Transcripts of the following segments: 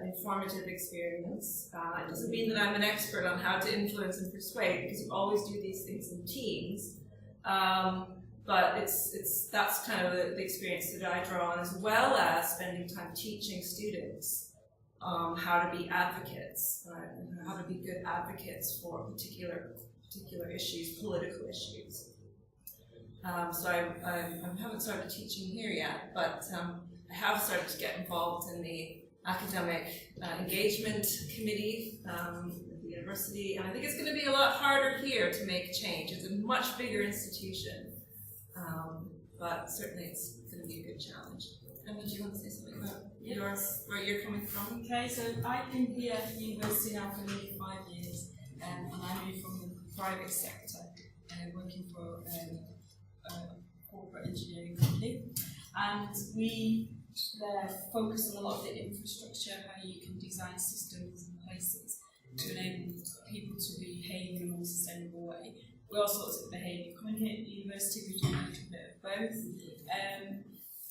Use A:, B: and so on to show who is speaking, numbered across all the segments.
A: informative experience. It doesn't mean that I'm an expert on how to influence and persuade, because you always do these things in teams. But that's kind of the experience that I draw on, as well as spending time teaching students how to be advocates, how to be good advocates for particular issues, political issues. So I haven't started teaching here yet, but I have started to get involved in the academic engagement committee at the university, and I think it's going to be a lot harder here to make change. It's a much bigger institution, but certainly it's going to be a good challenge. And do you want to say something about where you're coming from?
B: Okay, so I've been here at the university now for nearly 5 years, and I moved from the private sector, working for a corporate engineering company, and we focus on a lot of the infrastructure, how you can design systems and places to enable people to behave in a more sustainable way. We also looked at behaviour. Coming here at the university, we do a little bit of both.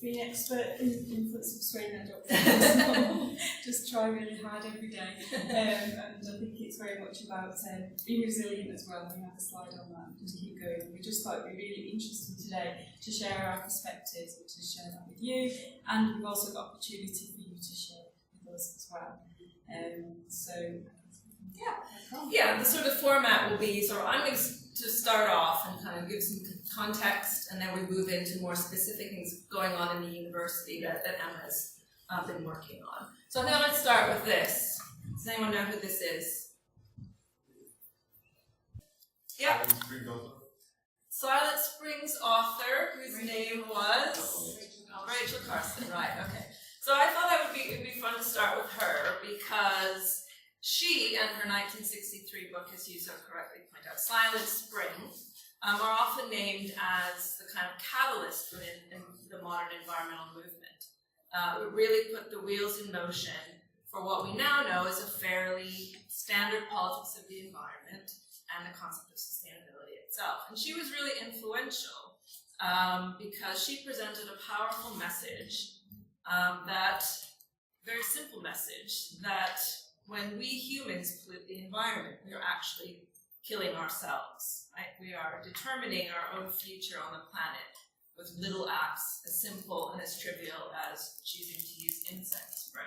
B: Being an expert in influence and persuading, I don't think so. Just try really hard every day. And I think it's very much about being resilient as well. We have a slide on that, just keep going. We just thought it'd be really interesting today to share our perspectives and to share that with you. And we've also got opportunity for you to share with us as well.
A: Yeah, the sort of format will be, so I'm going to start off and kind of give some context, and then we move into more specific things going on in the university that Emma's been working on. So I think let's start with this. Does anyone know who this is? Yeah. Silent Springs author, whose name was Rachel Carson, right, okay. So I thought it'd be fun to start with her, because she and her 1963 book, as you so correctly point out, Silent Spring, are often named as the kind of catalyst in the modern environmental movement. It really put the wheels in motion for what we now know is a fairly standard politics of the environment and the concept of sustainability itself. And she was really influential because she presented a powerful message, very simple message, that when we humans pollute the environment, we are actually killing ourselves. Right? We are determining our own future on the planet with little acts as simple and as trivial as choosing to use incense spray.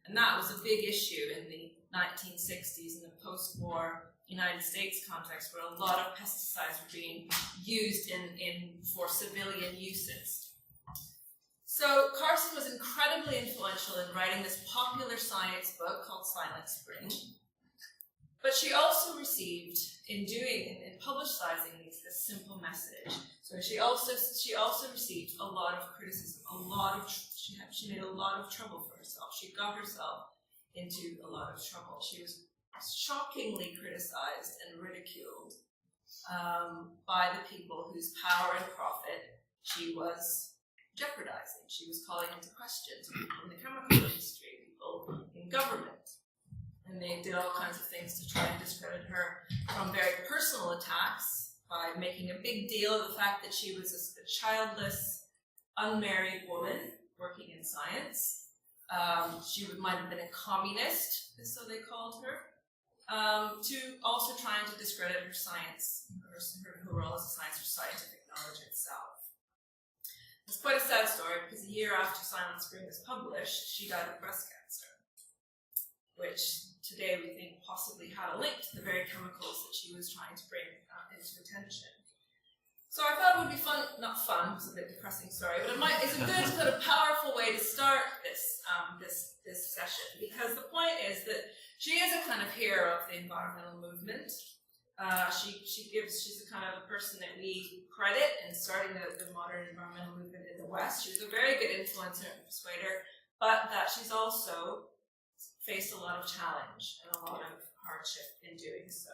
A: And that was a big issue in the 1960s in the post-war United States context, where a lot of pesticides were being used for civilian uses. So Carson was incredibly influential in writing this popular science book called Silent Spring. But she also received, in publicizing this simple message, so she also received a lot of criticism, she made a lot of trouble for herself. She got herself into a lot of trouble. She was shockingly criticized and ridiculed by the people whose power and profit she was jeopardizing. She was calling into question people in the chemical industry, people in government. And they did all kinds of things to try and discredit her, from very personal attacks by making a big deal of the fact that she was a childless, unmarried woman working in science. She might have been a communist, so they called her, to also trying to discredit her science, her role as a science for scientific knowledge itself. It's quite a sad story, because a year after Silent Spring was published, she died of breast cancer, which today we think possibly had a link to the very chemicals that she was trying to bring into attention. So I thought it would be fun, not fun, it's a bit depressing story, but it's a good sort of powerful way to start this session, because the point is that she is a kind of hero of the environmental movement. She's the kind of person that we credit in starting the modern environmental movement in the West. She was a very good influencer and persuader, but that she's also faced a lot of challenge and a lot of hardship in doing so.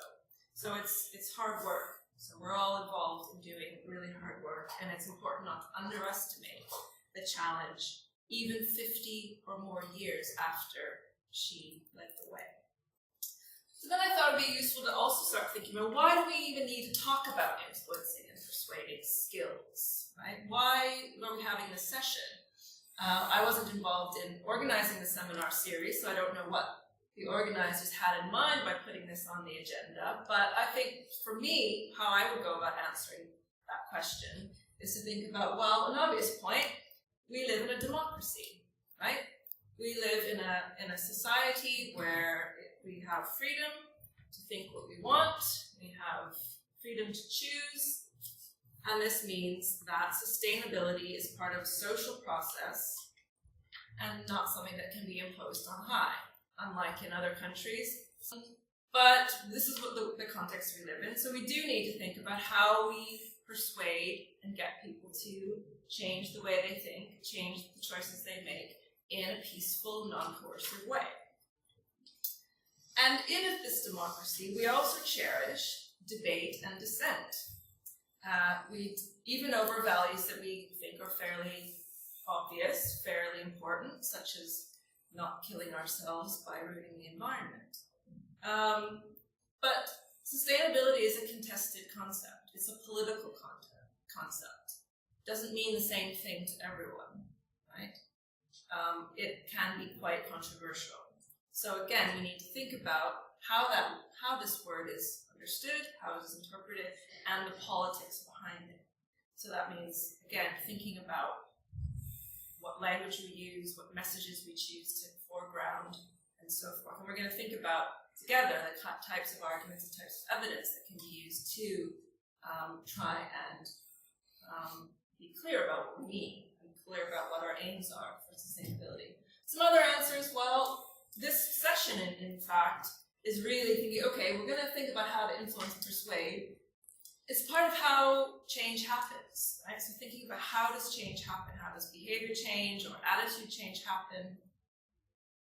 A: So it's hard work. So we're all involved in doing really hard work, and it's important not to underestimate the challenge, even 50 or more years after she led the way. So then I thought it would be useful to also start thinking about, why do we even need to talk about influencing and persuading skills, right? Why are we having this session? I wasn't involved in organizing the seminar series, so I don't know what the organizers had in mind by putting this on the agenda, but I think for me, how I would go about answering that question is to think about, well, an obvious point, we live in a democracy, right? We live in a society where we have freedom to think what we want, we have freedom to choose, and this means that sustainability is part of a social process and not something that can be imposed on high, unlike in other countries. But this is what the context we live in, so we do need to think about how we persuade and get people to change the way they think, change the choices they make in a peaceful, non-coercive way. And in this democracy, we also cherish debate and dissent. Even over values that we think are fairly obvious, fairly important, such as not killing ourselves by ruining the environment. But sustainability is a contested concept. It's a political concept. It doesn't mean the same thing to everyone, right? It can be quite controversial. So again, we need to think about how this word is understood, how it is interpreted, and the politics behind it. So that means, again, thinking about what language we use, what messages we choose to foreground, and so forth. And we're going to think about, together, the types of arguments and types of evidence that can be used to try and be clear about what we mean, and clear about what our aims are for sustainability. Some other answers, well, this session, in fact, is really thinking, okay, we're going to think about how to influence and persuade. It's part of how change happens, right? So thinking about how does change happen, how does behavior change or attitude change happen,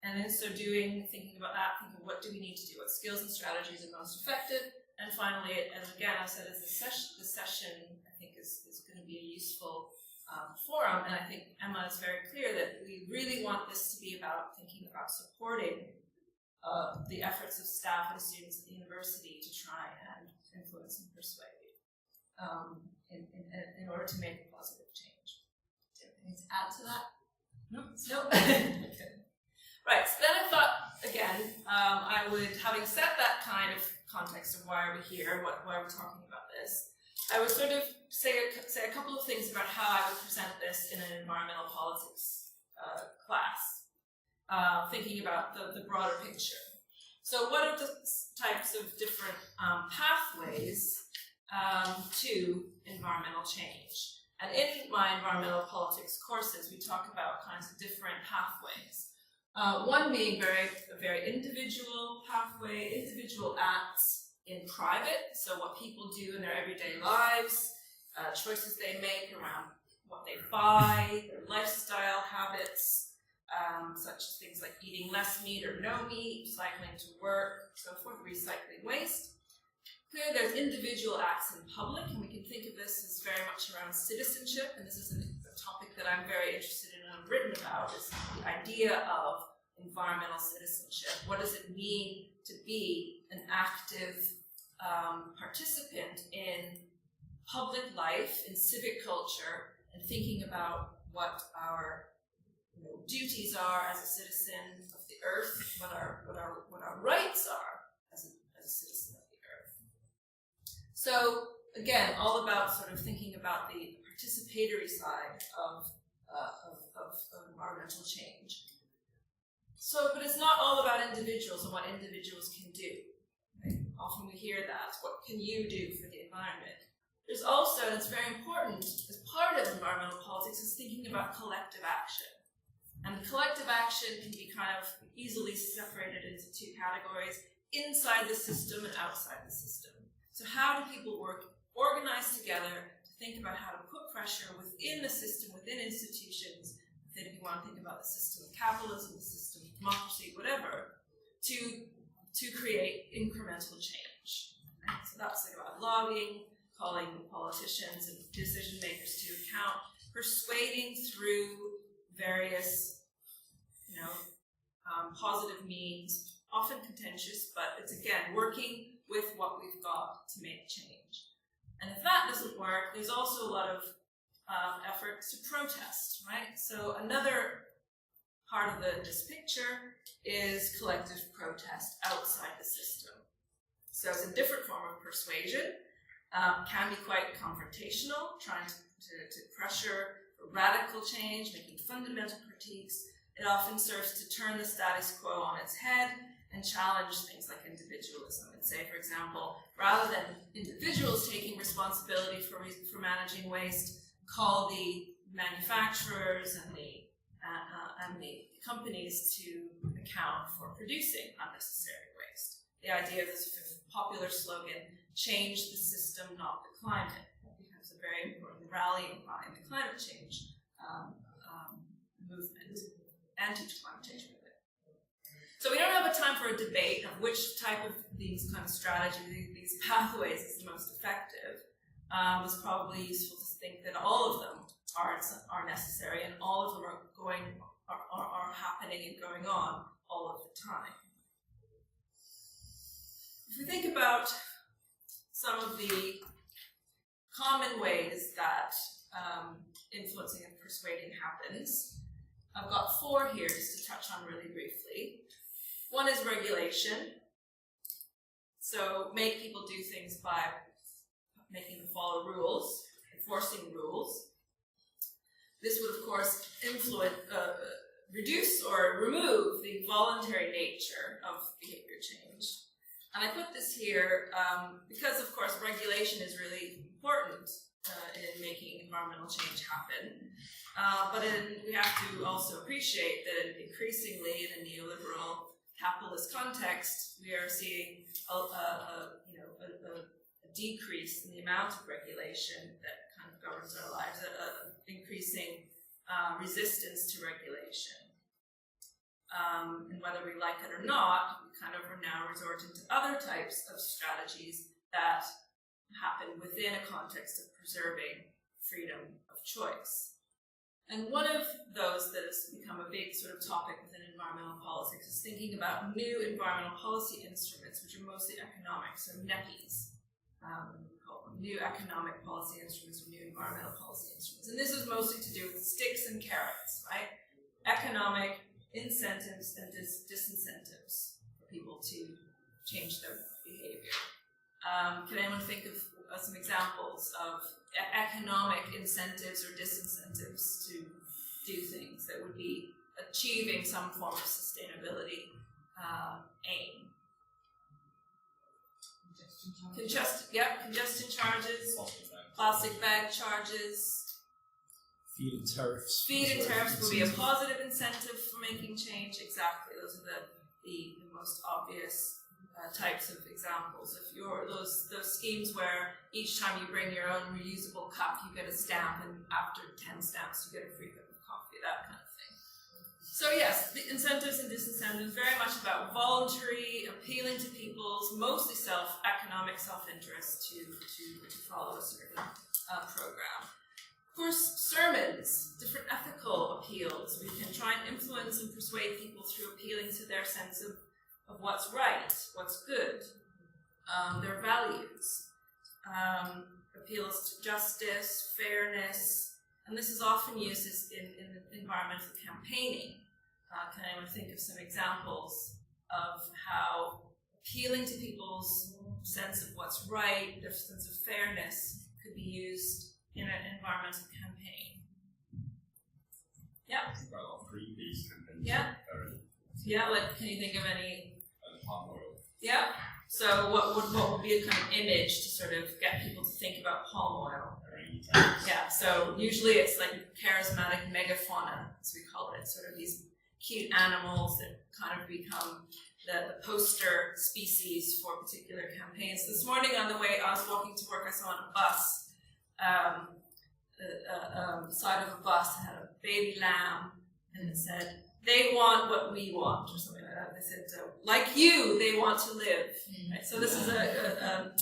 A: and in so doing, thinking about that, thinking what do we need to do, what skills and strategies are most effective, and finally, and again, I said as this session, I think is going to be a useful forum, and I think Emma is very clear that we really want this to be about thinking about supporting the efforts of staff and students at the university to try and influence and persuade in order to make a positive change. Do you have anything to add to that? No? Okay. Right, so then I thought, again, I would, having set that kind of context of why are we here, why are we talking about this, I would sort of say a couple of things about how I would present this in an environmental politics class, thinking about the broader picture. So what are the types of different pathways to environmental change? And in my environmental politics courses, we talk about kinds of different pathways. One being a very individual pathway, individual acts in private, so what people do in their everyday lives, choices they make around what they buy, their lifestyle habits, such as things like eating less meat or no meat, cycling to work, so forth, recycling waste. Clearly there's individual acts in public, and we can think of this as very much around citizenship, and this is a topic that I'm very interested in and I've written about, is the idea of environmental citizenship. What does it mean to be an active participant in public life, in civic culture, and thinking about what our duties are as a citizen of the earth, what our rights are as a citizen of the earth. So again, all about sort of thinking about the participatory side of environmental change. So, but it's not all about individuals and what individuals can do. Right? Often we hear that. What can you do for the environment? There's also, and it's very important, as part of environmental politics, is thinking about collective action. And collective action can be kind of easily separated into two categories, inside the system and outside the system. So how do people organize together to think about how to put pressure within the system, within institutions, then if you want to think about the system of capitalism, the system of democracy, whatever, to create incremental change. Right? So that's like about lobbying, calling politicians and decision makers to account, persuading through various, positive means, often contentious, but it's again working with what we've got to make change. And if that doesn't work, there's also a lot of effort to protest, right? So another part of this picture is collective protest outside the system. So it's a different form of persuasion, can be quite confrontational, trying to pressure for radical change, making fundamental critiques. It often serves to turn the status quo on its head and challenge things like individualism. And say, for example, rather than individuals taking responsibility for managing waste, call the manufacturers and the companies to account for producing unnecessary waste. The idea of this popular slogan, change the system, not the climate, becomes a very important rallying cry in the climate change movement, anti-climate change movement. So we don't have a time for a debate of which type of these kind of strategies, these pathways is the most effective. It's probably useful to think that all of them are necessary, and all of them are happening and going on all of the time. If we think about some of the common ways that influencing and persuading happens, I've got 4 here just to touch on really briefly. One is regulation. So make people do things by making them follow rules, enforcing rules. This would, of course, reduce or remove the voluntary nature of behavior change. And I put this here because, of course, regulation is really important in making environmental change happen. But we have to also appreciate that increasingly in a neoliberal capitalist context, we are seeing a decrease in the amount of regulation that kind of governs our lives, increasing resistance to regulation. And whether we like it or not, we kind of are now resorting to other types of strategies that happen within a context of preserving freedom of choice. And one of those that has become a big sort of topic within environmental politics is thinking about new environmental policy instruments, which are mostly economic, so NEPIs. We call them new economic policy instruments or new environmental policy instruments. And this is mostly to do with sticks and carrots, right? Economic incentives and disincentives for people to change their behavior. Can anyone think of some examples of economic incentives or disincentives to do things that would be achieving some form of sustainability aim? Congestion charges, plastic bag charges.
C: Feed-in tariffs.
A: Feed-in tariffs would be a positive incentive for making change. Exactly, those are the most obvious types of examples. If you're those schemes where each time you bring your own reusable cup, you get a stamp, and after 10 stamps, you get a free cup of coffee, that kind of thing. So yes, the incentives and disincentives very much about voluntary, appealing to people's mostly economic self-interest to follow a certain program. Of course, sermons, different ethical appeals. We can try and influence and persuade people through appealing to their sense of what's right, what's good, their values, appeals to justice, fairness, and this is often used in environmental campaigning. Can anyone think of some examples of how appealing to people's sense of what's right, their sense of fairness, could be used in an environmental campaign? Yeah?
D: Well, Greenpeace campaigns.
A: Yeah? Yeah, like, can you think of any?
D: Palm oil.
A: Yeah. So what would be a kind of image to sort of get people to think about palm oil? Yeah. So usually it's like charismatic megafauna, as we call it, sort of these cute animals that kind of become the poster species for particular campaigns. This morning on the way I was walking to work, I saw on a bus, the side of a bus that had a baby lamb, and it said, "They want what we want," or something like that. They said, "Like you, they want to live." Right? So this is a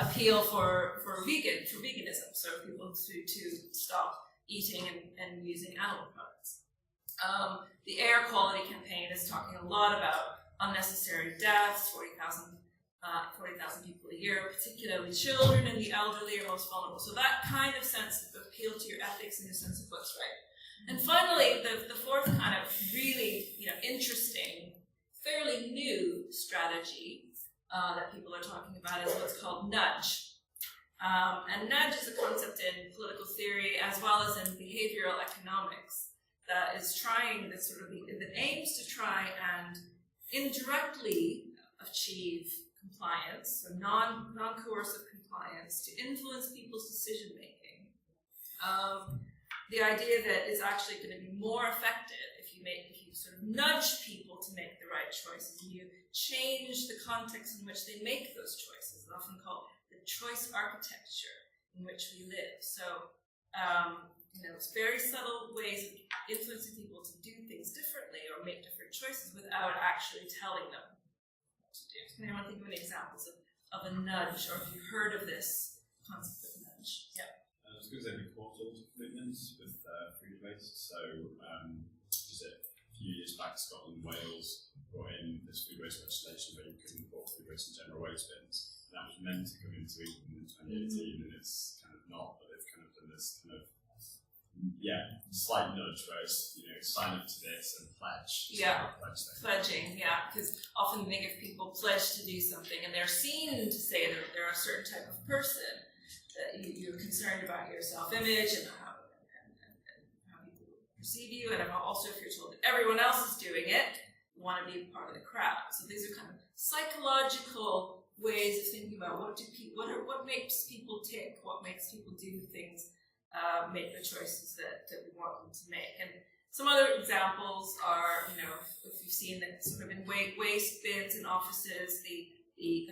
A: appeal for veganism, so people to stop eating and using animal products. The air quality campaign is talking a lot about unnecessary deaths, 40,000 40,000 people a year, particularly children and the elderly are most vulnerable. So that kind of sense of appeal to your ethics and your sense of what's right. And finally, the fourth kind of really interesting, fairly new strategy that people are talking about is what's called nudge. And nudge is a concept in political theory as well as in behavioral economics that aims to try and indirectly achieve compliance, so non-coercive compliance, to influence people's decision making. The idea that it's actually going to be more effective if you sort of nudge people to make the right choices, and you change the context in which they make those choices. It's often called the choice architecture in which we live. So, it's very subtle ways of influencing people to do things differently or make different choices without actually telling them what to do. Can anyone think of any examples of a nudge, or have you heard of this concept of nudge? Yeah.
D: I was going to say we caught all commitments with food waste. So, was it a few years back, Scotland and Wales brought in this food waste legislation where you couldn't put food waste in general waste bins. And that was meant to come into England in 2018, and it's kind of not, but they've kind of done this kind of slight nudge, whereas sign up to this and pledge.
A: Pledging, because often they give people pledge to do something, and they're seen to say that they're a certain type of person, that you're concerned about your self-image and how people perceive you, and also if you're told that everyone else is doing it, you want to be part of the crowd. So these are kind of psychological ways of thinking about what makes people tick, what makes people do things, make the choices that we want them to make. And some other examples are, if you've seen that sort of in waste bins in offices, the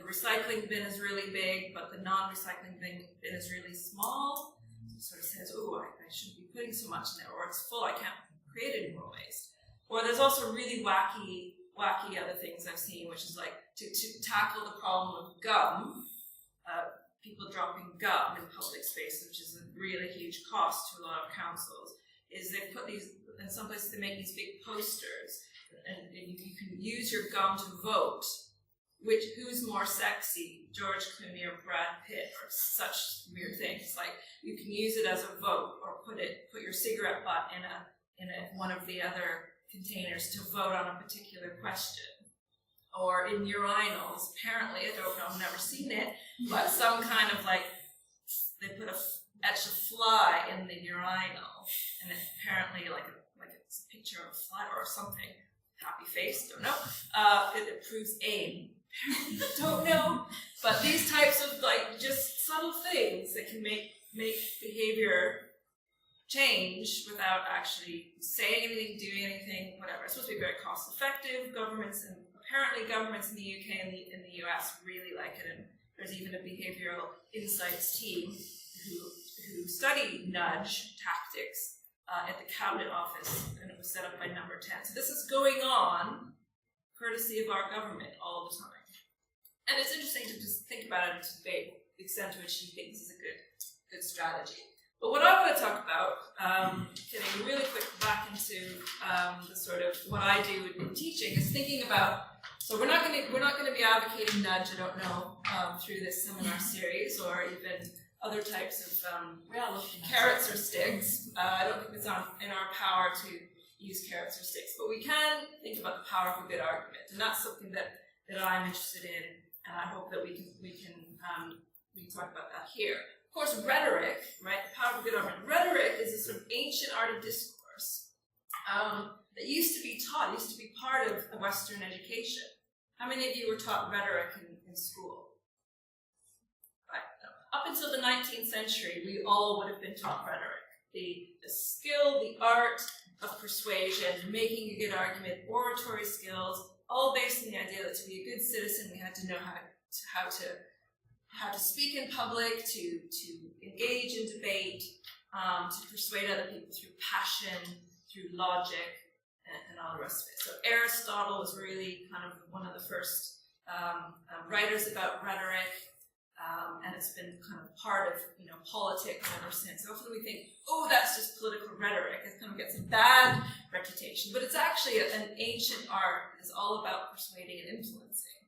A: recycling bin is really big, but the non-recycling bin is really small. So it sort of says, I shouldn't be putting so much in there, or it's full, I can't create any more waste. Or there's also really wacky other things I've seen, which is like to tackle the problem of gum, people dropping gum in public space, which is a really huge cost to a lot of councils, is they put these, in some places they make these big posters, and you can use your gum to vote who's more sexy, George Clooney or Brad Pitt, or such weird things. Like, you can use it as a vote, or put your cigarette butt in one of the other containers to vote on a particular question. Or in urinals, apparently, I don't know, I've never seen it, but some kind of they etch a fly in the urinal, and it's apparently like it's a picture of a fly or something, happy face, don't know, it proves aim. Don't know, but these types of just subtle things that can make behavior change without actually saying anything, doing anything, whatever. It's supposed to be very cost effective. Apparently governments in the UK and in the US really like it, and there's even a behavioral insights team who study nudge tactics at the Cabinet Office, and it was set up by Number 10. So this is going on courtesy of our government all the time. And it's interesting to just think about it and debate the extent to which you think this is a good strategy. But what I want to talk about, getting really quick back into the sort of what I do in teaching, is thinking about. So we're not going to be advocating nudge, I don't know, through this seminar series, or even other types of carrots or sticks. I don't think it's in our power to use carrots or sticks, but we can think about the power of a good argument, and that's something that I'm interested in, and I hope that we can talk about that here. Of course, rhetoric, right? The power of a good argument. Rhetoric is a sort of ancient art of discourse that used to be taught, used to be part of Western education. How many of you were taught rhetoric in school? Right. Up until the 19th century, we all would have been taught rhetoric. The skill, the art of persuasion, making a good argument, oratory skills, all based on the idea that to be a good citizen, we had to know how to speak in public, to engage in debate, to persuade other people through passion, through logic, and all the rest of it. So Aristotle was really kind of one of the first writers about rhetoric, and it's been kind of part of politics ever since. So often we think, that's just political rhetoric. It kind of gets a bad reputation, but it's actually an ancient art. It's all about persuading and influencing.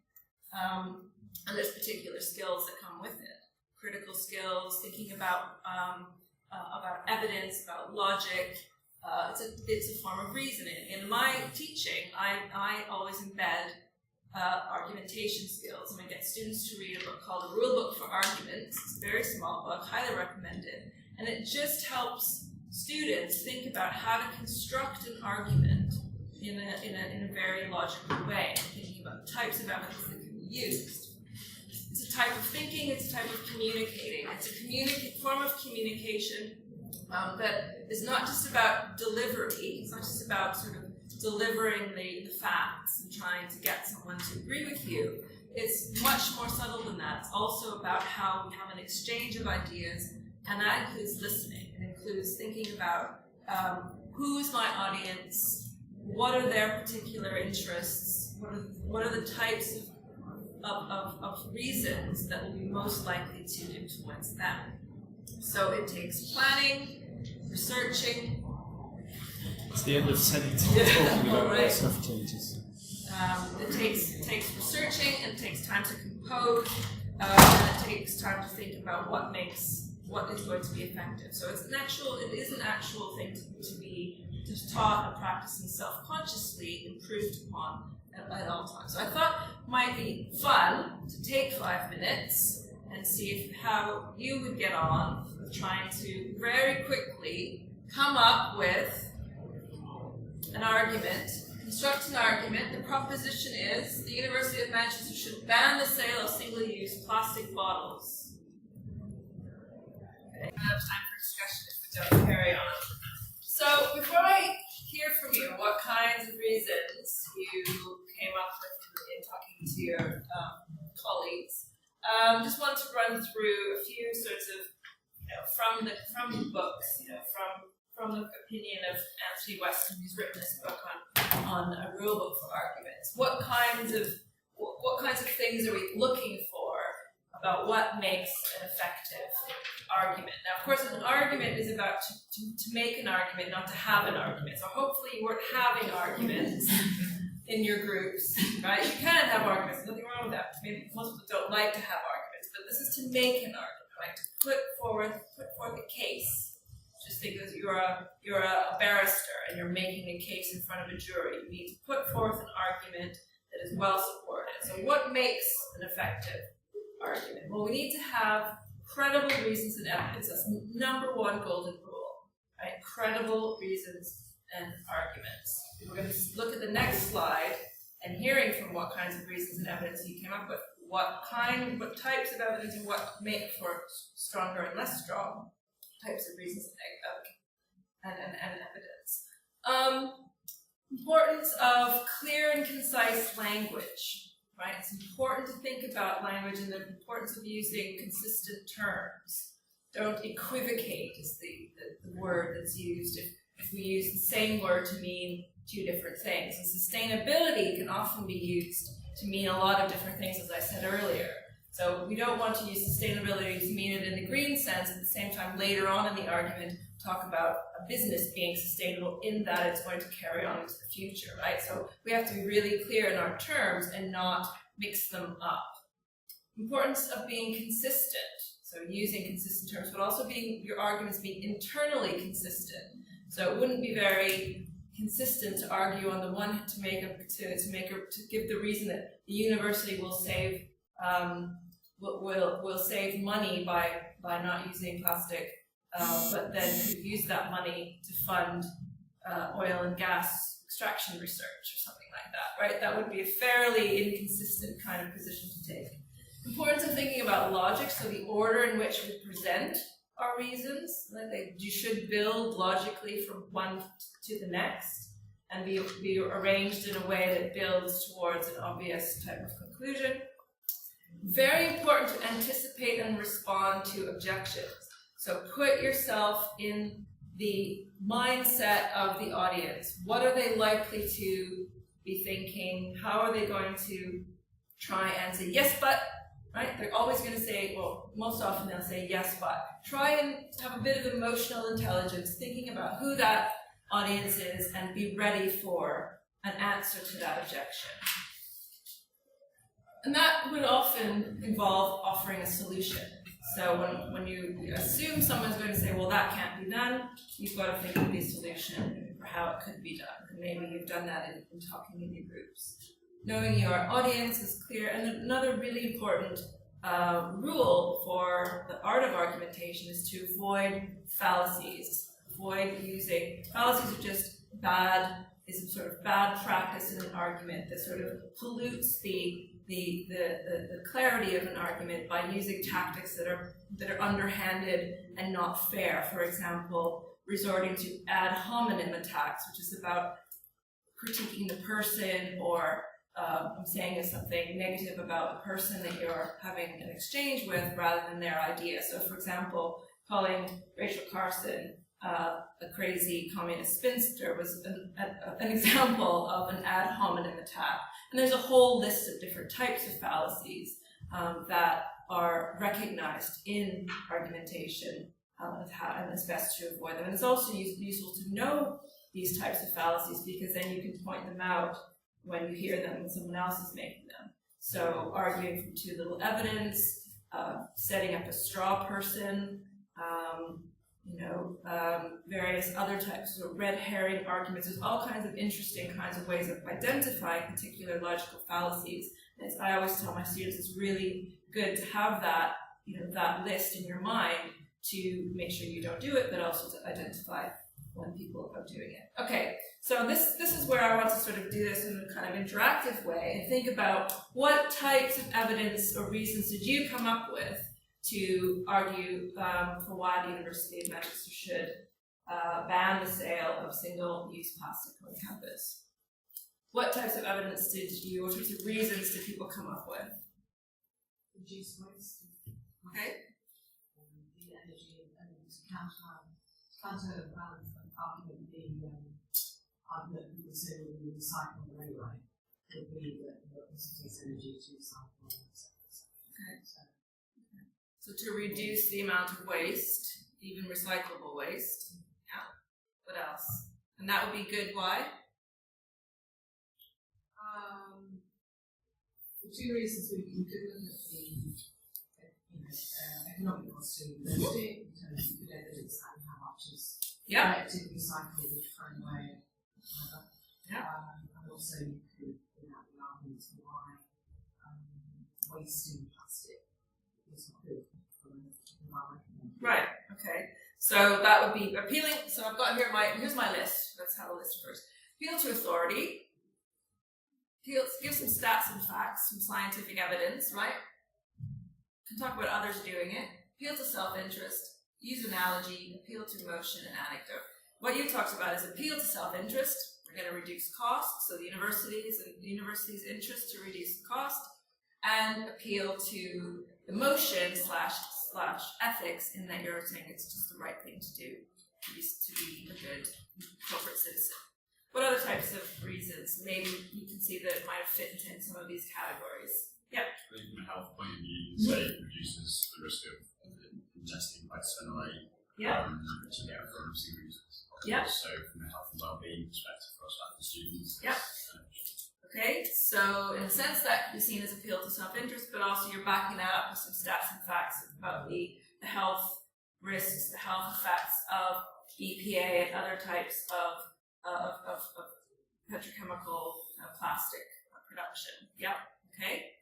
A: And there's particular skills that come with it. Critical skills, thinking about evidence, about logic. It's a form of reasoning. In my teaching, I always embed argumentation skills. And I get students to read a book called A Rule Book for Arguments. It's a very small book, highly recommended. And it just helps students think about how to construct an argument in a very logical way, thinking about types of evidence that can be used. It's a type of thinking, it's a type of communicating. It's a form of communication that is not just about delivery, it's not just about sort of delivering the facts and trying to get someone to agree with you. It's much more subtle than that. It's also about how we have an exchange of ideas, and that includes listening. It includes thinking about who's my audience, what are their particular interests, what are the types of reasons that will be most likely to influence them. So it takes planning, researching.
C: It's the end of the sentence. Talking about
A: right.
C: stuff changes.
A: It takes researching, and it takes time to compose, and it takes time to think about what is going to be effective. So it is an actual thing to be just taught and practiced and self-consciously improved upon at all times. So I thought it might be fun to take 5 minutes and see how you would get on with trying to very quickly come up with an argument, construct an argument. The proposition is the University of Manchester should ban the sale of single-use plastic bottles. Okay, we have time for discussion if we don't carry on. So before I hear from you what kinds of reasons you came up with in talking to your colleagues, just want to run through a few sorts of, from the books, from the opinion of Anthony Weston, who's written this book on a rule book for arguments. What kinds of things are we looking for about what makes an effective argument? Now, of course, an argument is about to make an argument, not to have an argument. So hopefully you weren't having arguments in your groups, right? You can have arguments, nothing wrong with that. Maybe most people don't like to have arguments, but this is to make an argument, right? To put forth a case. Just think that you're a barrister and you're making a case in front of a jury. You need to put forth an argument that is well supported. So what makes an effective argument? Well, we need to have credible reasons and evidence. That's number one golden rule, right? Credible reasons and arguments. We're going to look at the next slide and hearing from what kinds of reasons and evidence you came up with, what types of evidence and what make for stronger and less strong types of reasons and evidence. Importance of clear and concise language, right? It's important to think about language and the importance of using consistent terms. Don't equivocate is the word that's used if we use the same word to mean two different things. And sustainability can often be used to mean a lot of different things, as I said earlier. So we don't want to use sustainability to mean it in the green sense, at the same time later on in the argument talk about a business being sustainable in that it's going to carry on into the future, right? So we have to be really clear in our terms and not mix them up. Importance of being consistent, so using consistent terms, but also your arguments being internally consistent. So it wouldn't be very consistent to argue on the one to give the reason that the university will save will save money by not using plastic, but then could use that money to fund oil and gas extraction research or something like that, right? That would be a fairly inconsistent kind of position to take. Importance of thinking about logic, so the order in which we present our reasons. You should build logically from one to the next and be arranged in a way that builds towards an obvious type of conclusion. Very important to anticipate and respond to objections. So put yourself in the mindset of the audience. What are they likely to be thinking? How are they going to try and say, yes, but, right? They're always going to say, well, most often they'll say, yes, but. Try and have a bit of emotional intelligence, thinking about who that audience is and be ready for an answer to that objection. And that would often involve offering a solution. So when you assume someone's going to say, well, that can't be done, you've got to think of the solution for how it could be done. And maybe you've done that in talking in your groups. Knowing your audience is clear. And another really important rule for the art of argumentation is to avoid fallacies. Avoid using, fallacies are just is a sort of bad practice in an argument that sort of pollutes the clarity of an argument by using tactics that are underhanded and not fair. For example, resorting to ad hominem attacks, which is about critiquing the person or saying something negative about the person that you're having an exchange with rather than their idea. So, for example, calling Rachel Carson a crazy communist spinster was an example of an ad hominem attack. And there's a whole list of different types of fallacies that are recognized in argumentation and it's best to avoid them. And it's also useful to know these types of fallacies because then you can point them out when you hear them when someone else is making them. So arguing from too little evidence, setting up a straw person, various other types of red herring arguments. There's all kinds of interesting kinds of ways of identifying particular logical fallacies. And I always tell my students it's really good to have that, that list in your mind to make sure you don't do it, but also to identify when people are doing it. Okay, so this is where I want to sort of do this in a kind of interactive way and think about what types of evidence or reasons did you come up with to argue for why the University of Manchester should ban the sale of single-use plastic on campus. What types of evidence what types of reasons did people come up with?
E: Reduce waste.
A: Okay.
E: The energy and counterbalance the argument being argument that consume recycle anyway would be that it takes energy to recycle.
A: Okay. So to reduce the amount of waste, even recyclable waste. Yeah. What else? And that would be good. Why?
E: For two reasons. We could look at the economic cost to university in terms of good evidence and how much is collected, recycled, and thrown away. And also you could bring out the arguments for why wasting plastic is not good.
A: Right, okay. So that would be appealing. So I've got here's my list. Let's have a list first. Appeal to authority. Give some stats and facts, some scientific evidence, right? Can talk about others doing it. Appeal to self-interest. Use analogy. Appeal to emotion and anecdote. What you talked about is appeal to self-interest. We're going to reduce costs, so the university's interest to reduce the cost, and appeal to emotion / ethics in that you're saying it's just the right thing to do to be a good corporate citizen. What other types of reasons? Maybe you can see that it might have fit into some of these categories. Yeah.
D: I think from a health point of view, you say it reduces the risk of ingesting bisphenol A, which you get from single use.
A: Yeah.
D: So from a health and well-being perspective for our staff and students.
A: Yeah. Okay, so in a sense that can be seen as appeal to self-interest, but also you're backing that up with some stats and facts about the health risks, the health effects of EPA and other types of petrochemical plastic production. Yeah, okay.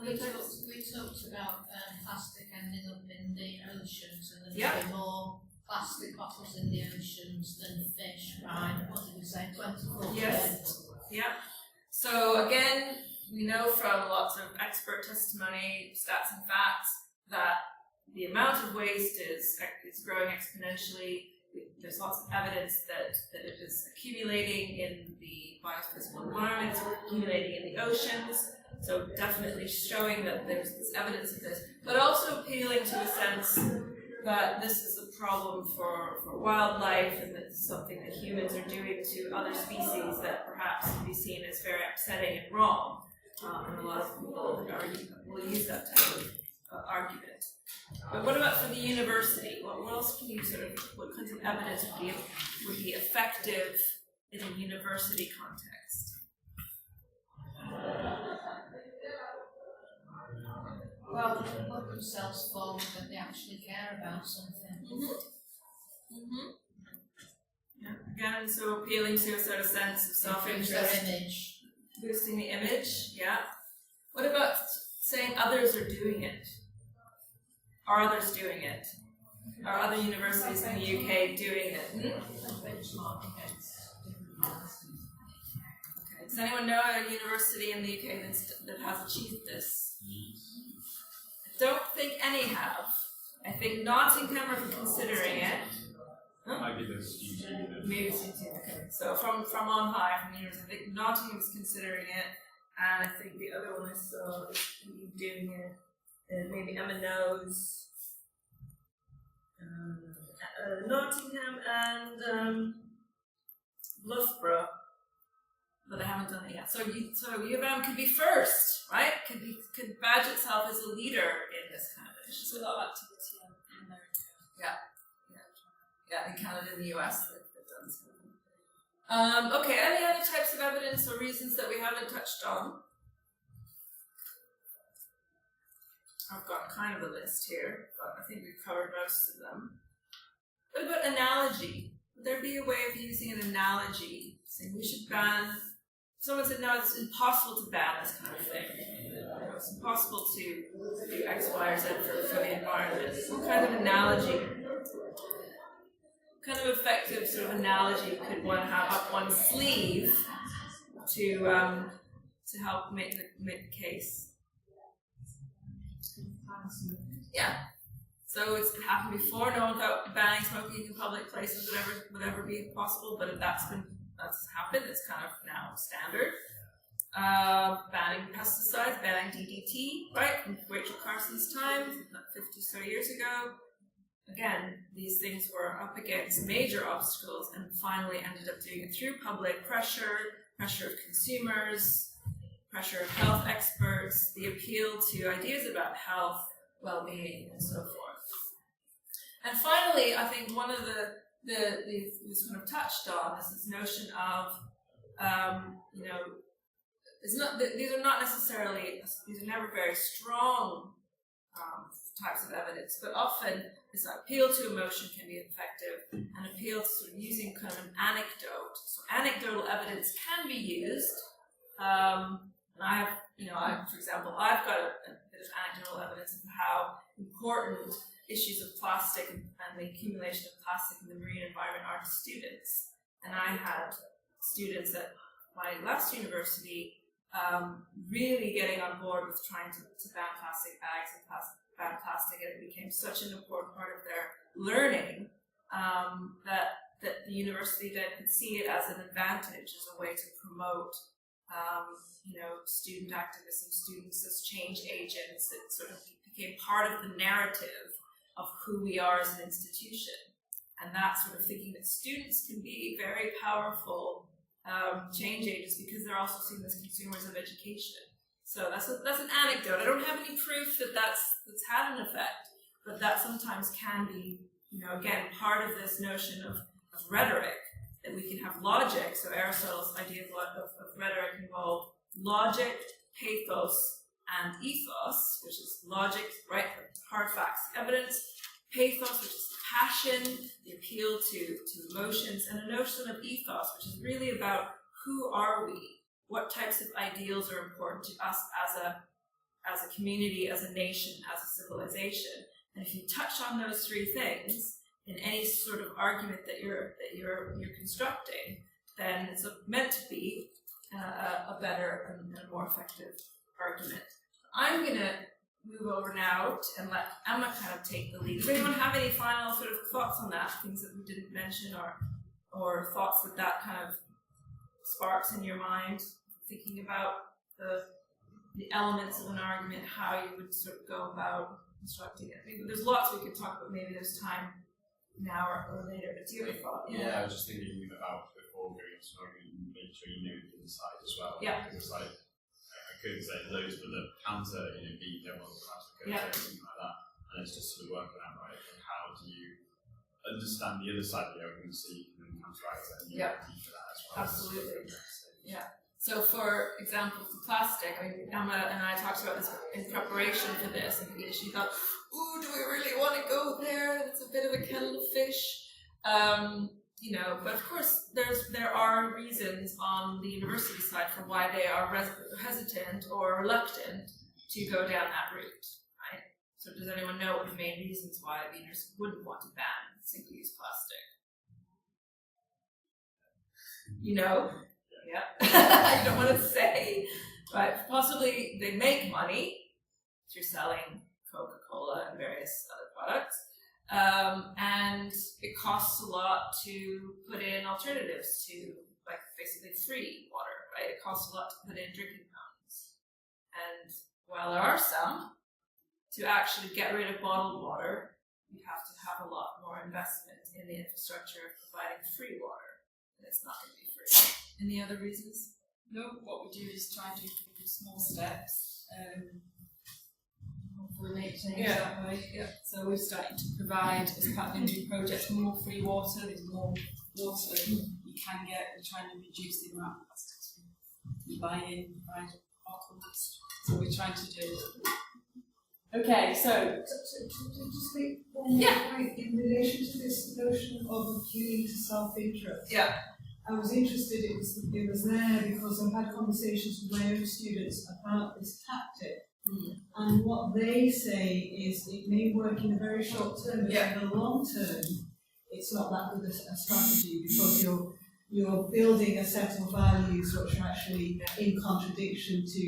F: We talked about plastic ending up in the oceans, and there'll be more plastic bottles in the oceans than fish, right? What did we say, 24%?
A: Yes. Yeah. So again, we know from lots of expert testimony, stats and facts, that the amount of waste is growing exponentially. There's lots of evidence that it is accumulating in the biophysical environment, it's accumulating in the oceans. So definitely showing that there's this evidence of this, but also appealing to a sense that this is a problem for wildlife, and that it's something that humans are doing to other species that perhaps can be seen as very upsetting and wrong. And a lot of people will use that type of argument. But what about for the university? What else can you what kinds of evidence would be effective in a university context?
F: Well, people put themselves forward that they actually care about something.
A: Yeah. Again, so appealing to a sort of sense of self-interest.
F: Their image.
A: Boosting the image, yeah. What about saying others are doing it? Are others doing it? Are other universities in the UK doing it?
E: Benchmark against different universities.
A: Okay. Does anyone know a university in the UK that has achieved this? I don't think any have. I think Nottingham are considering it.
D: Maybe there's UT.
A: Maybe it's UT, okay. So from on high, from the university, I think Nottingham is considering it, and I think the other one I saw is doing it, and maybe Emma knows. Nottingham and Loughborough, but they haven't done it yet. So U of M could be first, right? Could badge itself as a leader in this kind of
B: There's
A: initiative.
B: a lot of activity in America.
A: Yeah, in Canada and the US they've done this kind of thing. Okay, any other types of evidence or reasons that we haven't touched on? I've got kind of a list here, but I think we've covered most of them. What about analogy? Would there be a way of using an analogy? Saying we should ban. Someone said, no, it's impossible to ban this kind of thing. It's impossible to do X, Y, or Z for the environment. What kind of analogy? What kind of effective sort of analogy could one have up one's sleeve to help make the case? Yeah. So it happened before. No one thought banning smoking in public places would ever be possible, but that's happened. It's kind of now standard. Banning pesticides, banning DDT, right? In Rachel Carson's time, 50 so years ago. Again, these things were up against major obstacles and finally ended up doing it through public pressure of consumers, pressure of health experts, the appeal to ideas about health, well-being, and so forth. And finally, I think one of was kind of touched on is this notion of, these are never very strong types of evidence, but often this appeal to emotion can be effective, and appeal to sort of using kind of an anecdote. So anecdotal evidence can be used. For example, I've got a bit of anecdotal evidence of how important issues of plastic and the accumulation of plastic in the marine environment are to students. And I had students at my last university really getting on board with trying to ban plastic bags and ban plastic, and it became such an important part of their learning that the university then could see it as an advantage, as a way to promote student activism, students as change agents. It sort of became part of the narrative of who we are as an institution. And that sort of thinking that students can be very powerful change agents because they're also seen as consumers of education. So that's an anecdote. I don't have any proof that that's had an effect, but that sometimes can be, again, part of this notion of rhetoric, that we can have logic. So Aristotle's idea of rhetoric involved logic, pathos, and ethos, which is logic, right, hard facts, evidence, pathos, which is passion, the appeal to emotions, and a notion of ethos, which is really about who are we, what types of ideals are important to us as a community, as a nation, as a civilization. And if you touch on those three things in any sort of argument that you're constructing, then it's meant to be a better and a more effective argument. I'm going to move over now and let Emma kind of take the lead. Does anyone have any final sort of thoughts on that? Things that we didn't mention, or thoughts that kind of sparks in your mind, thinking about the elements of an argument, how you would sort of go about constructing it. Maybe there's lots we could talk about. Maybe there's time now or later. But do you have any thought?
D: Yeah, I was just thinking about before going into an argument, make sure you know the side as well.
A: Yeah.
D: Because it's like, I could say loads, but the counter, B, don't want to code, or something like that. And it's just sort of working out, right, how do you understand the other side of the argument so you can then counteract it and you for that as well.
A: Absolutely. Yeah. So for example, for plastic, I mean, Emma and I talked about this in preparation for this, and she thought, ooh, do we really want to go there? It's a bit of a kettle of fish. You know, but of course there are reasons on the university side for why they are hesitant or reluctant to go down that route, right? So does anyone know what the main reasons why the university wouldn't want to ban single-use plastic? You know? Yeah. I don't want to say, but possibly they make money through selling Coca-Cola and various other products. And it costs a lot to put in alternatives to, like, basically free water, right? It costs a lot to put in drinking fountains. And while there are some, to actually get rid of bottled water, you have to have a lot more investment in the infrastructure of providing free water. And it's not going to be free. Any other reasons?
B: No, what we do is try and do small steps. We make change that way.
A: Yeah.
B: So we're starting to provide, as part of the new project, more free water. There's more water you can get. We're trying to reduce the amount of plastics we buy in, provide bottles. So we're trying to do. Okay, so
E: just make one more point in relation to this notion of appealing to self-interest.
A: Yeah.
E: I was interested, it was there because I've had conversations with my own students about this tactic. And what they say is it may work in the very short term, but in the long term, it's not that good a strategy because you're building a set of values which are actually in contradiction to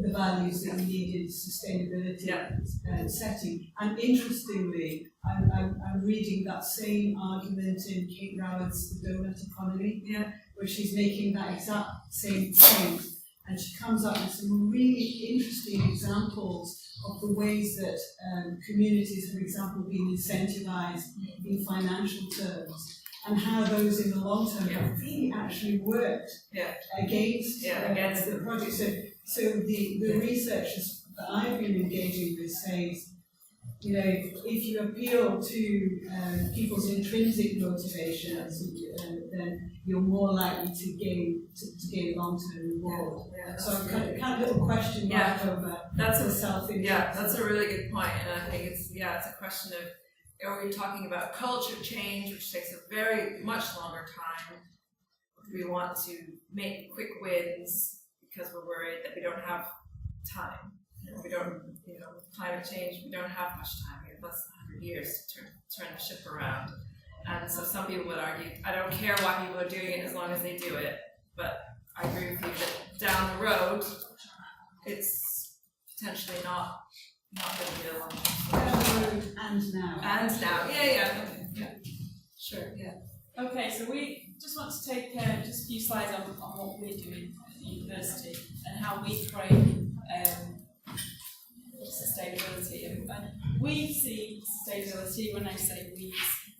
E: the values that you need in sustainability setting. And interestingly, I'm reading that same argument in Kate Raworth's The Donut Economy, where she's making that exact same point. And she comes up with some really interesting examples of the ways that communities, for example, been incentivized in financial terms, and how those in the long term have really actually worked against the project. So the researchers that I've been engaging with says, you know, if you appeal to people's intrinsic motivations, then you're more likely to gain long-term reward. So kind of little question mark over
A: that's
E: the self-interest.
A: Yeah, that's a really good point, and I think it's a question of, are we talking about culture change, which takes a very much longer time? We want to make quick wins because we're worried that we don't have time. We don't, with climate change, we don't have much time. We have less than 100 years to turn the ship around. And so some people would argue, I don't care why people are doing it as long as they do it. But I agree with you that down the road, it's potentially not going to be a long time.
E: And now.
A: And now. Yeah. Sure, yeah.
B: Okay, so we just want to take just a few slides on what we're doing at the university and how we frame sustainability. And we see sustainability, when I say we,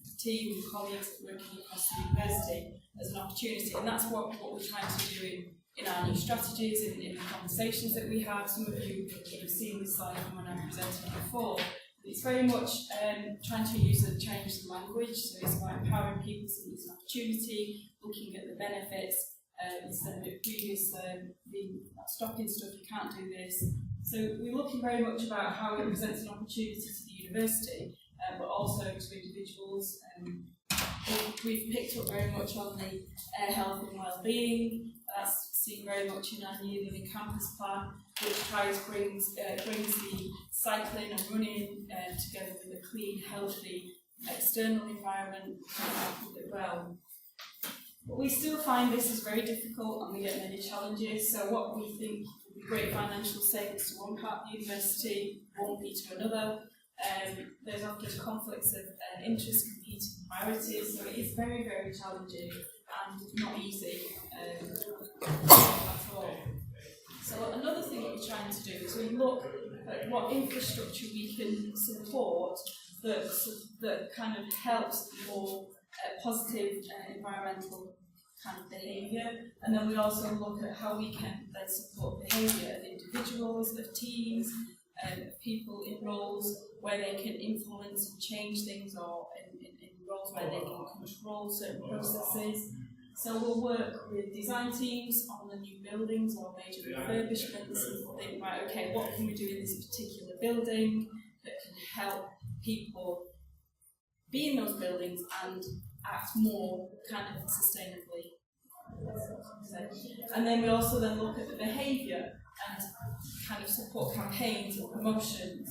B: the team and colleagues working across the university, as an opportunity. And that's what we're trying to do in our new strategies, in the conversations that we have. Some of you have seen this slide from when I presented before. It's very much trying to change the language, so it's about empowering people to see it's an opportunity, looking at the benefits, instead of the previous being stopping stuff, you can't do this. So we're looking very much about how it presents an opportunity to the university, but also to individuals. We've picked up very much on the health and well-being. That's seen very much in our new Living Campus plan, which brings the cycling and running together with a clean, healthy external environment as well. But we still find this is very difficult, and we get many challenges. So what we think would be great financial savings to one part of the university won't be to another. There's often conflicts of interest, competing priorities, so it is very, very challenging and not easy at all. So another thing that we're trying to do is we look at what infrastructure we can support that kind of helps more positive environmental kind of behaviour, and then we also look at how we can then support behaviour of individuals, of teams, of people in roles where they can influence and change things, or in roles where they can control certain processes. So we'll work with design teams on the new buildings or major refurbishments and think, right, okay, what can we do in this particular building that can help people be in those buildings and act more kind of sustainably. And then we also then look at the behaviour and kind of support campaigns or promotions.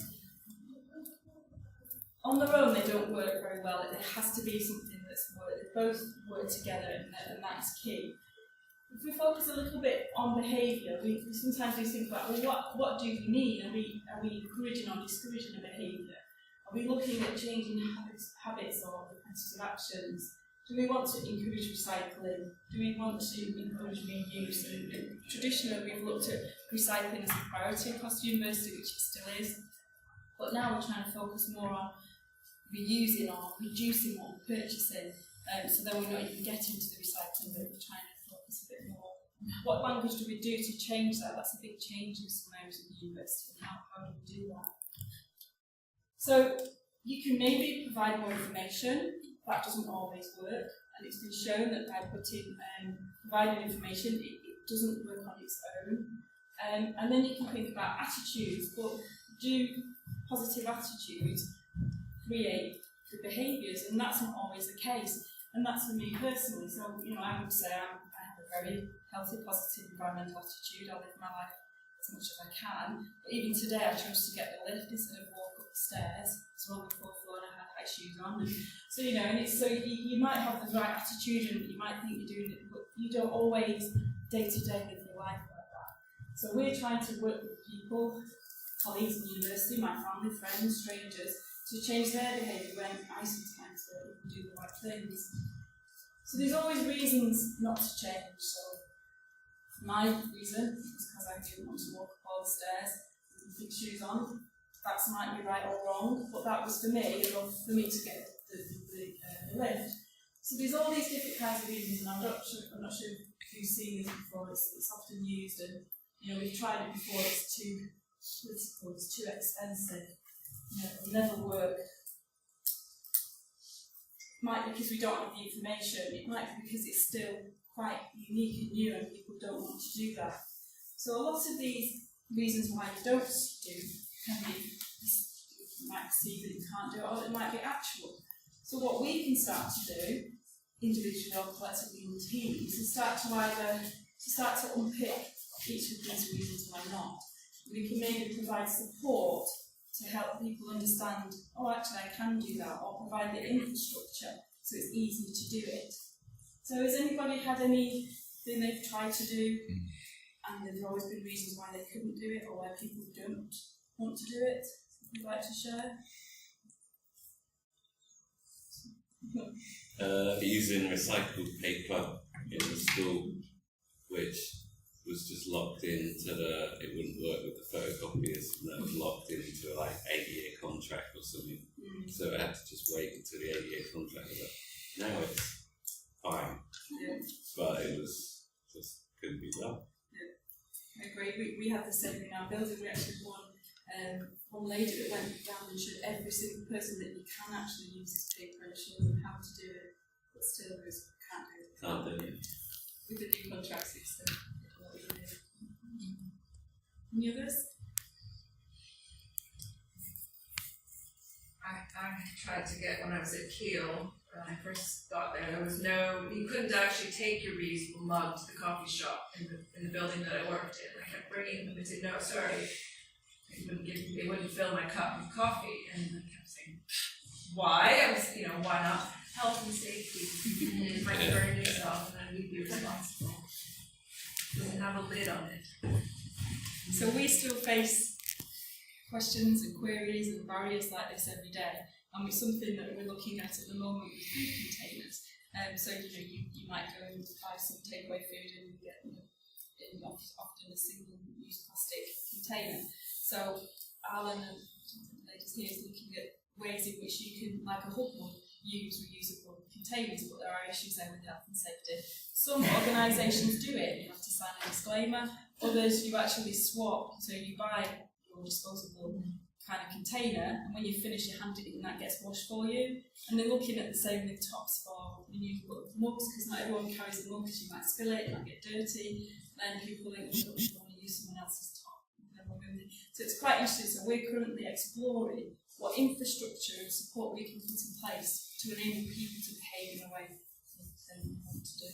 B: On their own, they don't work very well. It has to be something that's they both work together, and that's key. If we focus a little bit on behaviour, we sometimes think about, well, what do we need? Are we encouraging or discouraging a behaviour? Are we looking at changing habits or repetitive actions? Do we want to encourage recycling? Do we want to encourage reuse? And traditionally, we've looked at recycling as a priority across the university, which it still is. But now we're trying to focus more on reusing or reducing what we're purchasing, so then we're not even getting to the recycling, but we're trying to focus a bit more. What language do we do to change that? That's a big change in some areas of the university, and how do we do that? So you can maybe provide more information. That doesn't always work, and it's been shown that by providing information, it doesn't work on its own. And then you can think about attitudes, but do positive attitudes create the behaviours? And that's not always the case, and that's for me personally. So, I would say I have a very healthy, positive environmental attitude. I live my life as much as I can, but even today I chose to get the lift instead of walk up the stairs. So on the fourth floor and I had high shoes on. So, and it's so you might have the right attitude and you might think you're doing it, but you don't always day to day live your life like that. So we're trying to work with people, colleagues in the university, my family, friends, strangers, to change their behaviour when I sometimes don't do the right things. So there's always reasons not to change. So my reason was because I didn't want to walk up all the stairs with big shoes on. That might be right or wrong, but that was for me enough for me to get the lift. So there's all these different kinds of reasons, and I'm not sure if you've seen this before. It's often used, and we've tried it before. It's too political, it's too expensive. It'll never work. It might be because we don't have the information. It might be because it's still quite unique and new, and people don't want to do that. So a lot of these reasons why you don't do can be, you might see that you can't do it, or it might be actual. So what we can start to do, individually or collectively in teams, is start to unpick each of these reasons why not. We can maybe provide support to help people understand, actually I can do that, or provide the infrastructure so it's easy to do it. So has anybody had anything they've tried to do and there's always been reasons why they couldn't do it, or why people don't want to do it? Would you like to share?
G: Using recycled paper in the school, which was just locked into it wouldn't work with the photocopiers, and that was locked into a 8-year contract or something. So I had to just wait until the 8-year contract was up. Now it's fine, but it was just couldn't be done.
B: I agree. We had the same in our building. We actually had one lady that went down and showed every single person that you can actually use this paper and show them how to do it, but still there is can't do it.
G: Can't do it.
B: With the new contracts, it's what we do. Any others?
H: I tried to get, when I was at Keele, when I first got there was you couldn't actually take your reusable mug to the coffee shop in the building that I worked in. I kept bringing them and said, no, sorry. They wouldn't fill my cup with coffee, and I kept saying, why? I was, why not? Health and safety. You might burn yourself, and then we'd be responsible. Doesn't have a lid on it.
B: So we still face questions and queries and barriers like this every day, and it's something that we're looking at the moment with food containers. So you might go and buy some takeaway food and you get often a single-use plastic container. So Alan and the ladies here is looking at ways in which you can, like a hub would, use reusable containers, but there are issues there with health and safety. Some organisations do it, you have to sign a disclaimer. Others you actually swap, so you buy your disposable kind of container, and when you finish, you hand it in and that gets washed for you. And they're looking at the same with tops for reusable mugs, because not everyone carries a mug because you might spill it, it might get dirty. Then people think, oh, we don't want to use someone else's top. So it's quite interesting. So we're currently exploring what infrastructure and support we can put in place to enable people to behave in a way they want to do.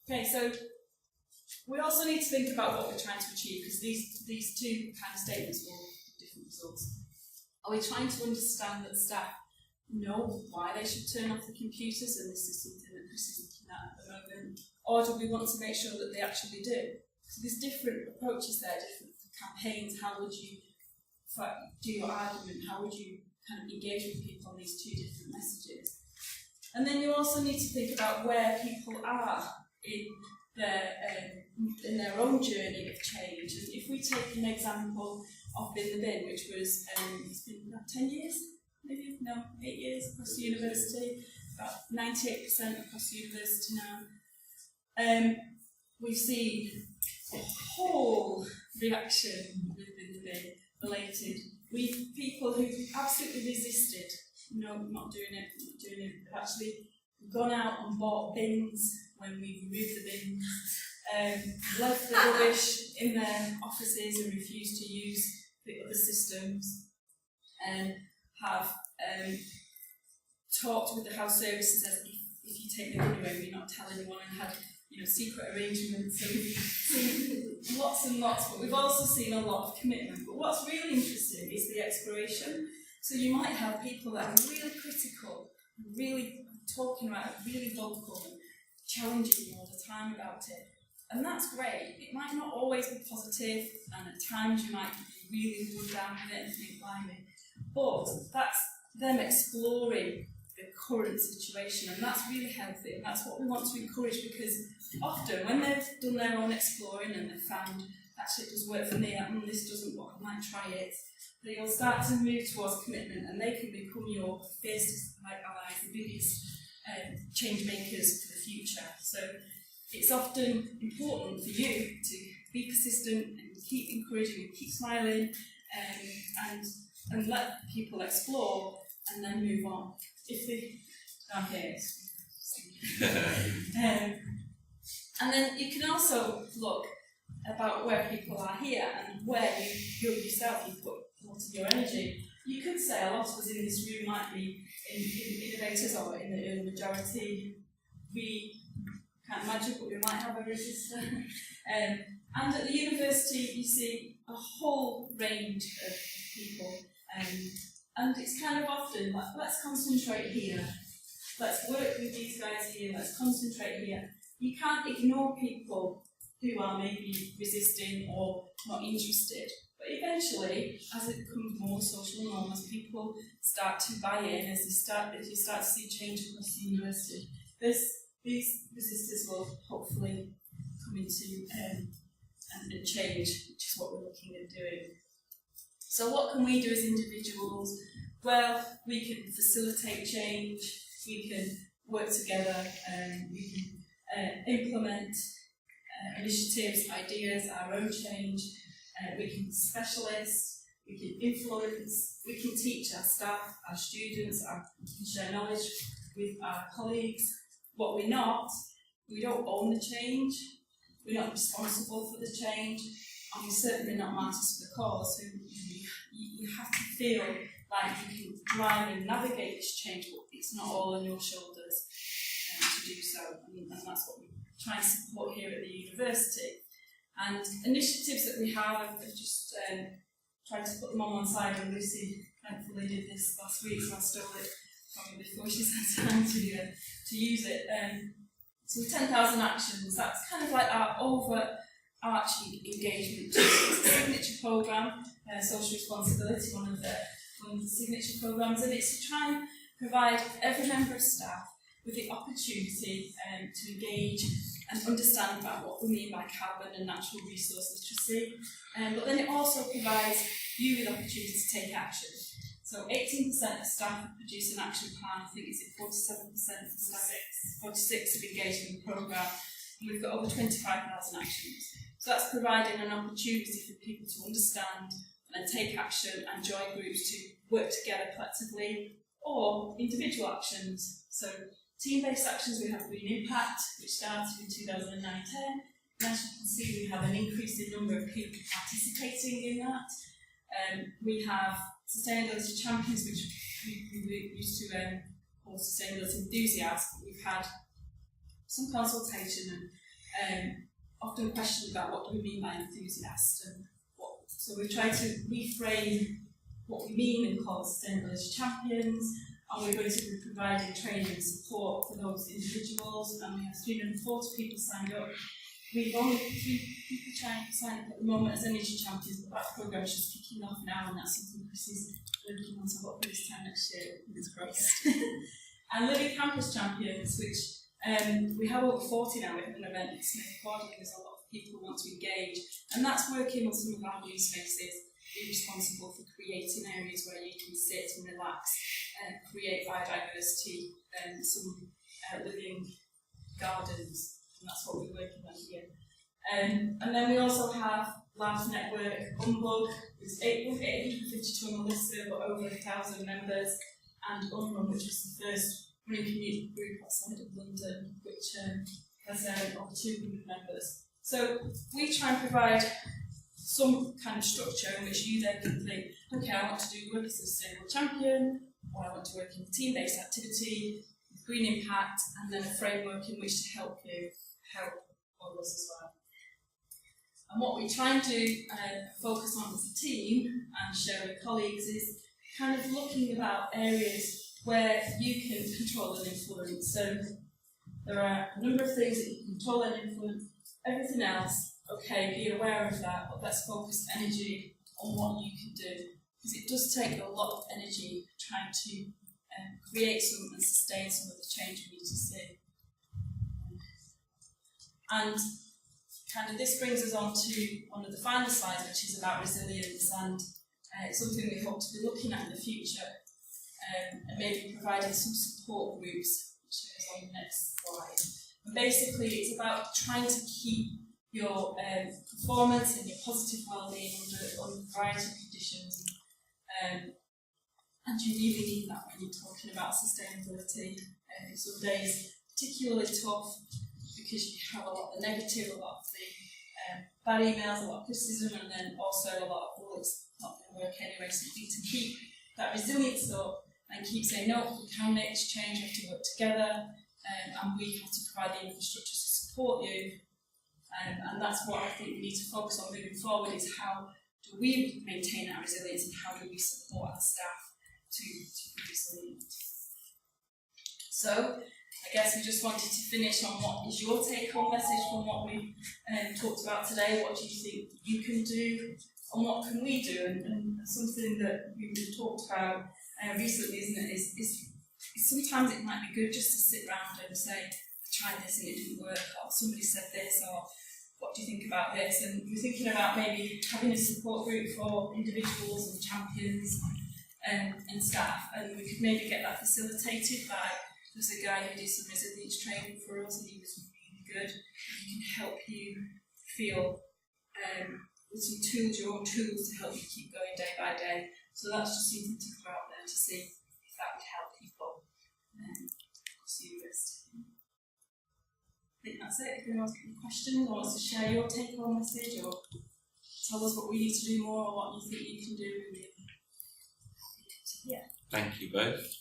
B: Okay, so we also need to think about what we're trying to achieve, because these two kind of statements will have different results. Are we trying to understand that staff know why they should turn off the computers, and this is something that Chris is looking at the moment, or do we want to make sure that they actually do? So there's different approaches there, different campaigns. How would you do your argument? How would you kind of engage with people on these two different messages? And then you also need to think about where people are in their own journey of change. And if we take an example of Bin the Bin, which was it's been about 10 years, maybe 8 years across the university, about 98% across the university now. We've seen a whole reaction with Bin the Bin related with people who absolutely resisted. No, not doing it. They've actually gone out and bought bins when we removed the bins, left the rubbish in their offices and refused to use the other systems, and have talked with the house services as if you take the bin away, we're not telling anyone, and had secret arrangements. So we've seen lots and lots, but we've also seen a lot of commitment. But what's really interesting is the exploration. So you might have people that are really critical, really talking about it, really vocal, and challenging you all the time about it. And that's great. It might not always be positive, and at times you might be really wood down with it and think, blimey. But that's them exploring the current situation, and that's really healthy, and that's what we want to encourage, because often when they've done their own exploring and they've found actually it does work for me, this doesn't work, I might try it, they'll start to move towards commitment, and they can become your fiercest allies, the biggest change makers for the future. So it's often important for you to be persistent and keep encouraging and keep smiling, and let people explore and then move on. If they down here, and then you can also look about where people are here and where you yourself you put a lot of your energy. You could say a lot of us in this room might be innovators or in the early majority. We can't imagine, but we might have a resistor. And at the university, you see a whole range of people. And it's kind of often like, let's concentrate here. Let's work with these guys here. Let's concentrate here. You can't ignore people who are maybe resisting or not interested. But eventually, as it becomes more social norm, as people start to buy in, as you start to see change across the university, these resistors will hopefully come into and change, which is what we're looking at doing. So what can we do as individuals? Well, we can facilitate change, we can work together, we can implement initiatives, ideas, our own change, we can be specialists, we can influence, we can teach our staff, our students, we can share knowledge with our colleagues. What we're not, we don't own the change, we're not responsible for the change, and we're certainly not martyrs for the cause. So you have to feel like you can drive and navigate this change, but it's not all on your shoulders to do so. And that's what we try and support here at the university. And initiatives that we have, I've just tried to put them on one side, and Lucy thankfully did this last week, so I stole it from her before she's had time to use it. So 10,000 actions, that's kind of like our overarching engagement. It's a signature programme, social responsibility, one of the signature programmes, and it's to try and provide every member of staff with the opportunity to engage and understand about what we mean by carbon and natural resource literacy. But then it also provides you with the opportunity to take action. So 18% of staff produce an action plan. I think it's at 47% of staff, 46 of engagement programme, and we've got over 25,000 actions. So that's providing an opportunity for people to understand and then take action and join groups to work together collectively, or individual actions. So team-based actions, we have Green Impact, which started in 2009-10, and as you can see, we have an increase in number of people participating in that. We have sustainability champions, which we used to call sustainability enthusiasts. We've had some consultation and often questioned about what do we mean by enthusiast, and so we've tried to reframe what we mean and call sustainability champions, and we're going to be providing training and support for those individuals, and we have 340 people signed up. We've only 3 people trying to sign up at the moment as energy champions, but that programme is just kicking off now, and that's something Chris is working on, so hopefully this time next year, fingers crossed. And Living Campus Champions, which we have over 40 now. We have an event next May quarterly. There's a lot of people who want to engage, and that's working on some of our new spaces, be responsible for creating areas where you can sit and relax and create biodiversity and some living gardens, and that's what we're working on here. And then we also have Labs Network, Unbug, there's 852 on the list there, but over 1,000 members, and Unrun, which was the first running community group outside of London, which has over 200 members. So we try and provide some kind of structure in which you then can think, okay, I want to do work as a sustainable champion, or I want to work in a team-based activity, with Green Impact, and then a framework in which to help you help others as well. And what we try and do, focus on as a team and share with colleagues, is kind of looking about areas where you can control and influence. So there are a number of things that you can control and influence. Everything else, okay, be aware of that, but let's focus energy on what you can do. Because it does take a lot of energy trying to create some and sustain some of the change we need to see. And kind of this brings us on to one of the final slides, which is about resilience, and it's something we hope to be looking at in the future, and maybe providing some support groups, which is on the next slide. And basically, it's about trying to keep your performance and your positive well-being under a variety of conditions. And you really need that when you're talking about sustainability. Some days particularly tough because you have a lot of the negative, a lot of the bad emails, a lot of criticism, and then also a lot of, well, it's not going to work anyway. So you need to keep that resilience up and keep saying, no, we can make this change, we have to work together, and we have to provide the infrastructure to support you. And that's what I think we need to focus on moving forward, is how do we maintain our resilience and how do we support our staff to be resilient. So I guess we just wanted to finish on what is your take-home message from what we talked about today. What do you think you can do, and what can we do? And something that we've talked about recently, isn't it, is sometimes it might be good just to sit around and say, I tried this and it didn't work, or somebody said this, or what do you think about this? And we're thinking about maybe having a support group for individuals and champions and staff, and we could maybe get that facilitated by, there's a guy who did some resilience training for us and he was really good, and he can help you feel with some tools, your own tools to help you keep going day by day. So that's just something to put out there to see if that would help people across the university. I think that's it. If anyone's got any questions or wants to share your take-home message or tell us what we need to do more or what you think you can do, we'll be happy to hear.
G: Thank you both.